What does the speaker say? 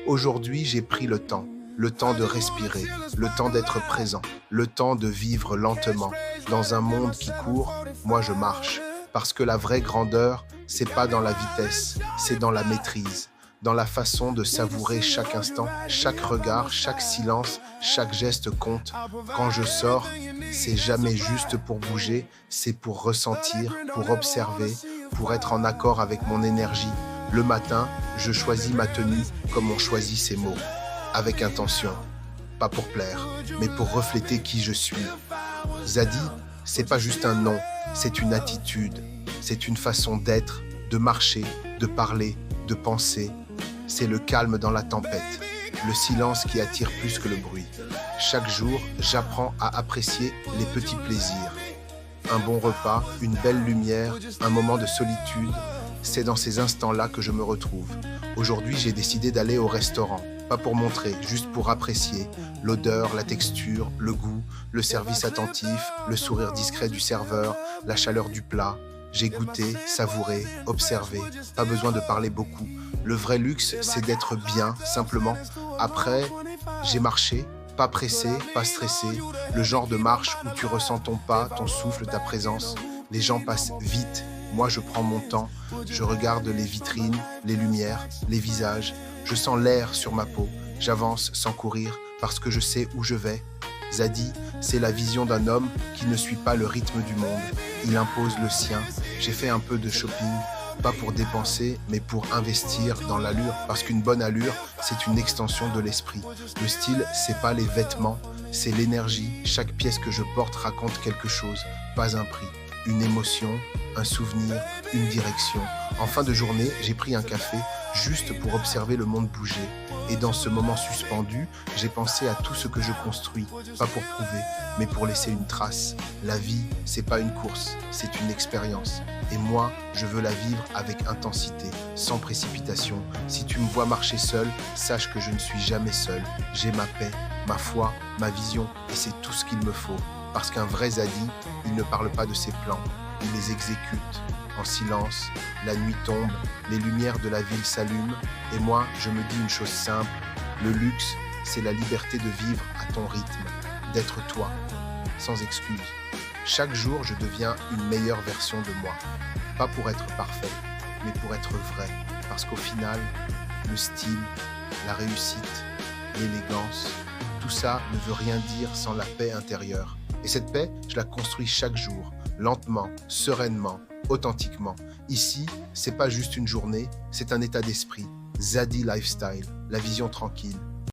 Aujourd'hui, j'ai pris le temps de respirer, le temps d'être présent, le temps de vivre lentement. Dans un monde qui court, moi je marche. Parce que la vraie grandeur, c'est pas dans la vitesse, c'est dans la maîtrise, dans la façon de savourer chaque instant, chaque regard, chaque silence, chaque geste compte. Quand je sors, c'est jamais juste pour bouger, c'est pour ressentir, pour observer, pour être en accord avec mon énergie. Le matin, je choisis ma tenue comme on choisit ses mots, avec intention, pas pour plaire, mais pour refléter qui je suis. Zadi, c'est pas juste un nom, c'est une attitude, c'est une façon d'être, de marcher, de parler, de penser. C'est le calme dans la tempête, le silence qui attire plus que le bruit. Chaque jour, j'apprends à apprécier les petits plaisirs. Un bon repas, une belle lumière, un moment de solitude, c'est dans ces instants-là que je me retrouve. Aujourd'hui, j'ai décidé d'aller au restaurant, pas pour montrer, juste pour apprécier l'odeur, la texture, le goût, le service attentif, le sourire discret du serveur, la chaleur du plat. J'ai goûté, savouré, observé, pas besoin de parler beaucoup. Le vrai luxe, c'est d'être bien, simplement. Après, j'ai marché, pas pressé, pas stressé, le genre de marche où tu ressens ton pas, ton souffle, ta présence. Les gens passent vite, moi je prends mon temps, je regarde les vitrines, les lumières, les visages, je sens l'air sur ma peau, j'avance sans courir parce que je sais où je vais. Zadi, c'est la vision d'un homme qui ne suit pas le rythme du monde. Il impose le sien. J'ai fait un peu de shopping, pas pour dépenser, mais pour investir dans l'allure, parce qu'une bonne allure, c'est une extension de l'esprit. Le style, c'est pas les vêtements, c'est l'énergie. Chaque pièce que je porte raconte quelque chose, pas un prix, une émotion, un souvenir, une direction. En fin de journée, j'ai pris un café juste pour observer le monde bouger. Et dans ce moment suspendu, j'ai pensé à tout ce que je construis, pas pour prouver, mais pour laisser une trace. La vie, c'est pas une course, c'est une expérience. Et moi, je veux la vivre avec intensité, sans précipitation. Si tu me vois marcher seul, sache que je ne suis jamais seul. J'ai ma paix, ma foi, ma vision, et c'est tout ce qu'il me faut. Parce qu'un vrai Zadi, il ne parle pas de ses plans, il les exécute. En silence, la nuit tombe, les lumières de la ville s'allument, et moi, je me dis une chose simple, le luxe, c'est la liberté de vivre à ton rythme, d'être toi, sans excuse. Chaque jour, je deviens une meilleure version de moi, pas pour être parfait, mais pour être vrai, parce qu'au final, le style, la réussite, l'élégance, tout ça ne veut rien dire sans la paix intérieure. Et cette paix, je la construis chaque jour, lentement, sereinement, authentiquement. Ici, c'est pas juste une journée, c'est un état d'esprit. Zadi Lifestyle, la vision tranquille,